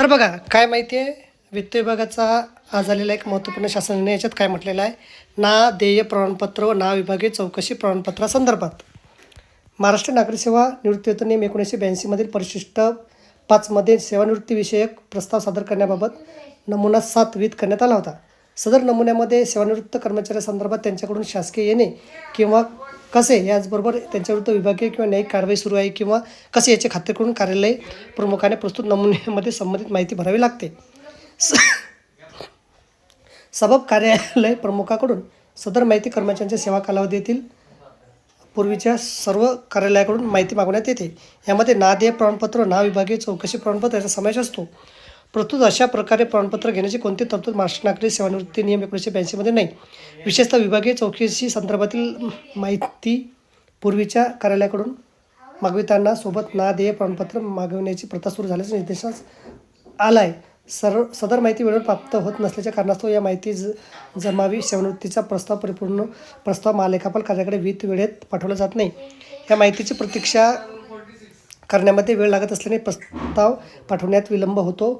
तर बघा काय माहिती आहे, वित्त विभागाचा आज आलेला एक महत्त्वपूर्ण शासन निर्णय. याच्यात काय म्हटलेलं आहे, ना देय प्रमाणपत्र व ना विभागीय चौकशी प्रमाणपत्रासंदर्भात महाराष्ट्र नागरी सेवा निवृत्तीवेतन नियम 1982 मधील परिशिष्ट 5 मध्ये सेवानिवृत्तीविषयक प्रस्ताव सादर करण्याबाबत नमुना 7 विहित करण्यात आला होता. सदर नमुन्यामध्ये सेवानिवृत्त कर्मचाऱ्यांसंदर्भात त्यांच्याकडून शासकीय येणे किंवा कसे, याचबरोबर त्यांच्याविरुद्ध विभागीय किंवा न्यायिक कारवाई सुरू आहे किंवा कसे याची खात्री करून कार्यालय प्रमुखाने प्रस्तुत नमुन्यामध्ये संबंधित माहिती भरावी लागते. सबब कार्यालय प्रमुखाकडून सदर माहिती कर्मचाऱ्यांच्या सेवा कालावधीतील पूर्वीच्या सर्व कार्यालयाकडून माहिती मागवण्यात येते. यामध्ये ना देय प्रमाणपत्र, ना विभागीय चौकशी प्रमाणपत्र याचा समावेश असतो. प्रस्तुत अशा प्रकारे प्रमाणपत्र घेण्याची कोणती तरतूद महाराष्ट्र नागरी सेवानिवृत्ती नियम 1982 मध्ये नाही. विशेषतः विभागीय चौकशी संदर्भातील माहिती पूर्वीच्या कार्यालयाकडून मागविताना सोबत ना देय प्रमाणपत्र मागविण्याची प्रथा सुरू झाल्याचा निर्देशास आला आहे. सदर माहिती वेळेवर प्राप्त होत नसल्याच्या कारणास्तव या माहिती जमावी सेवानिवृत्तीचा परिपूर्ण प्रस्ताव महालेखापाल कार्यालयाकडे विहित वेळेत पाठवला जात नाही. या माहितीची प्रतीक्षा करण्यामध्ये वेळ लागत असल्याने प्रस्ताव पाठवण्यात विलंब होतो.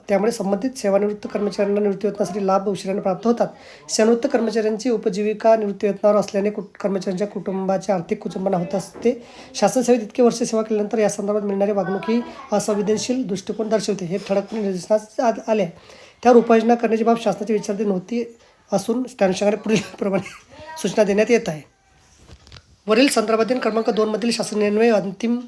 त्यामुळे संबंधित सेवानिवृत्त कर्मचाऱ्यांना निवृत्तीवेतनासाठी लाभ उशिराने प्राप्त होतात. सेवानिवृत्त कर्मचाऱ्यांची उपजीविका निवृत्तीवेतनावर असल्याने कर्मचाऱ्यांच्या कुटुंबाच्या आर्थिक कुचंबना होत असते. शासन सेवेत इतके वर्ष सेवा केल्यानंतर या संदर्भात मिळणारी वागणूक ही असंवेदनशील दृष्टिकोन दर्शवते, हे ठळकपणे निदर्शनास आले. त्यावर उपाययोजना करण्याची बाब शासनाची विचाराधीन होती असून त्या अनुषंगाने पुढील प्रमाणे सूचना देण्यात येत आहे. वरील संदर्भातील क्रमांक 2 मधील शासन निर्णय अंतिम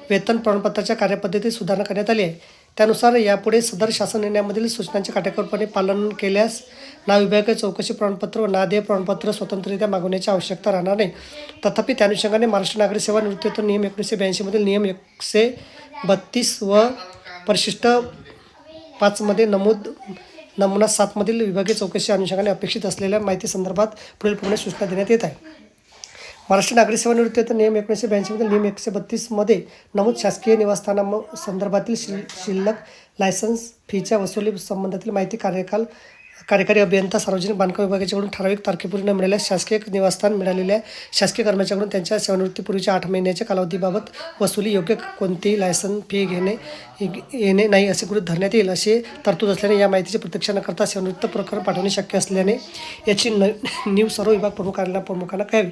वेतन प्रमाणपत्राच्या कार्यपद्धतीत सुधारणा करण्यात आली आहे. त्यानुसार यापुढे सदर शासन निर्णयामधील सूचनांचे काटेकोरपणे पालन केल्यास ना विभागीय चौकशी प्रमाणपत्र व ना देय प्रमाणपत्र स्वतंत्ररित्या मागवण्याची आवश्यकता राहणार नाही. तथापि त्या अनुषंगाने महाराष्ट्र नागरी सेवा निवृत्तीवेतन नियम 1982 मधील नियम 132 व परिशिष्ट 5 मध्ये नमुना 7 मधील विभागीय चौकशी अनुषंगाने अपेक्षित असलेल्या माहिती संदर्भात पुढीलप्रमाणे सूचना देण्यात येत आहे. महाराष्ट्र नागरी सेवा निवृत्तीवेतन नियम 1982 मधील नियम 132 मध्ये नमूद शासकीय निवासस्थाना संदर्भातील शिल्लक लायसन्स फीच्या वसुली संबंधातील माहिती कार्यकारी अभियंता सार्वजनिक बांधकाम विभागाच्याकडून ठराविक तारखेपूर्वी न मिळाल्यास शासकीय निवासस्थान मिळालेल्या शासकीय कर्मचाऱ्यांकडून त्यांच्या सेवानिवृत्तीपूर्वीच्या 8 महिन्याच्या कालावधीबाबत वसुली योग्य कोणतीही लायसन्स फी येणे नाही असे गृहीत धरण्यात येईल. असे तरतूद असल्याने या माहितीची प्रतीक्षा न करता सेवानिवृत्त प्रकरण पाठवणे शक्य असल्याने याची नीव सर्व विभाग प्रमुखांना कळावी.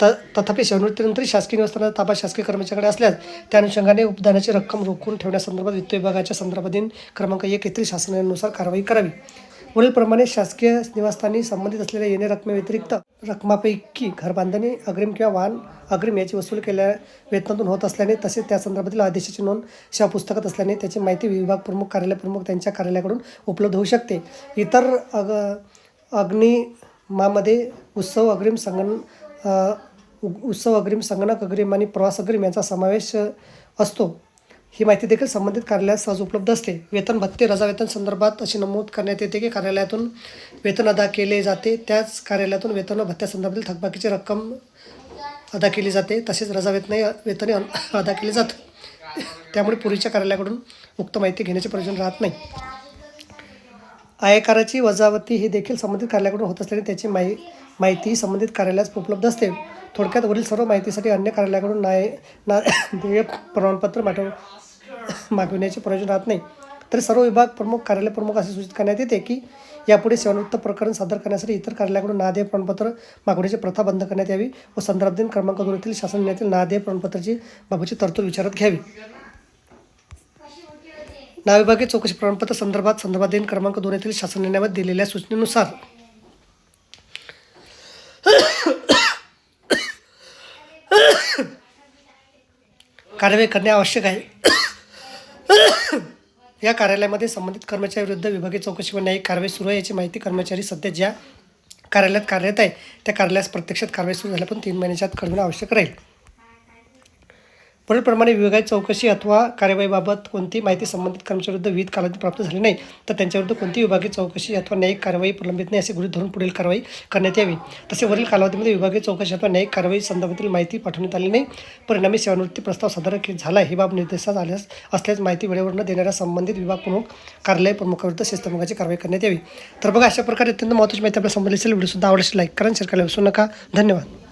तथापि सेवानिवृत्तीनंतर शासकीय निवासस्थानाचा ताबा शासकीय कर्मचाऱ्याकडे असल्यास त्या अनुषंगाने उपदानाची रक्कम रोखून ठेवण्यासंदर्भात वित्त विभागाच्या संदर्भाधीन क्रमांक 1 येथील शासनानुसार कारवाई करावी. वरीलप्रमाणे शासकीय निवासस्थानी संबंधित असलेल्या येणे रकमेव्यतिरिक्त रकमापैकी घरबांधणी अग्रिम किंवा वाहन अग्रिम याची वसूल केल्या वेतनातून होत असल्याने तसेच त्या संदर्भातील आदेशाची नोंद सेवा पुस्तकात असल्याने त्याची माहिती विभाग प्रमुख, कार्यालय प्रमुख त्यांच्या कार्यालयाकडून उपलब्ध होऊ शकते. इतर अग्निमामध्ये उत्सव अग्रिम, संगणक अग्रिम आणि प्रवास अग्रिम यांचा समावेश असतो. ही माहिती देखील संबंधित कार्यालयात सहज उपलब्ध असते. वेतन भत्ते रजा वेतन संदर्भात असे नमूद करण्यात येते की कार्यालयातून वेतन अदा केले जाते त्याच कार्यालयातून वेतन व भत्त्यासंदर्भातील थकबाकीची रक्कम अदा केली जाते. तसेच रजा वेतनही अदा केले जाते. त्यामुळे पूर्वीच्या कार्यालयाकडून उक्त माहिती घेण्याचे प्रयोजन राहत नाही. आयकराची वजावती ही देखील संबंधित कार्यालयाकडून होत असल्याने त्याची माहिती संबंधित कार्यालयास उपलब्ध असते. थोडक्यात वरील सर्व माहितीसाठी अन्य कार्यालयाकडून देय प्रमाणपत्र मागविण्याचे प्रयोजन राहत नाही. तरी सर्व विभाग प्रमुख, कार्यालय प्रमुख असे सूचित करण्यात येते की यापुढे सेवानिवृत्त प्रकरण सादर करण्यासाठी इतर कार्यालयाकडून ना देय प्रमाणपत्र मागवण्याची प्रथा बंद करण्यात यावी व संदर्भाधीन क्रमांक 2 येथील शासन निर्णयातील ना देय प्रमाणपत्राची बाबतची तरतूद विचारात घ्यावी. ना विभागीय चौकशी प्रमाणपत्र संदर्भाधीन क्रमांक 2 येथील शासन निर्णयामध्ये दिलेल्या सूचनेनुसार कार्यवाही करणे आवश्यक आहे. या कार्यालयामध्ये संबंधित कर्मचाऱ्याविरुद्ध विभागीय चौकशी व न्यायिक कारवाई सुरू आहे याची माहिती कर्मचारी सध्या ज्या कार्यालयात कार्यरत आहे त्या कार्यालयास प्रत्यक्षात कारवाई सुरू झाल्या पण 3 महिन्याच्या आत कळविणे आवश्यक राहील. पुढीलप्रमाणे विभागीय चौकशी अथवा कार्यवाहीबाबत कोणती माहिती संबंधित कर्मचाऱ्याविरुद्ध विहित कालावधी प्राप्त झाली नाही तर त्यांच्याविरुद्ध कोणती विभागीय चौकशी अथवा न्यायिक कारवाई प्रलंबित नाही असे गृहीत धरून पुढील कारवाई करण्यात यावी. तसे वरील कालावधीमध्ये विभागीय चौकशी अथवा न्यायिक कारवाई संदर्भातील माहिती पाठवण्यात आली नाही, परिणामी सेवानिवृत्ती प्रस्ताव सादर झाला ही बाब निर्देशास असल्यास माहिती वेळेवर न देणाऱ्या संबंधित विभाग प्रमुख, कार्यालय प्रमुखाविरुद्ध शिस्तभंगाची कारवाई करण्यात यावी. तर बघा, अशा प्रकारे अत्यंत महत्त्वाची माहिती आपल्याला समजली असेल. व्हिडिओ सुद्धा आवडल्यास लाईक करा, शेअर करायला विसरू नका. धन्यवाद.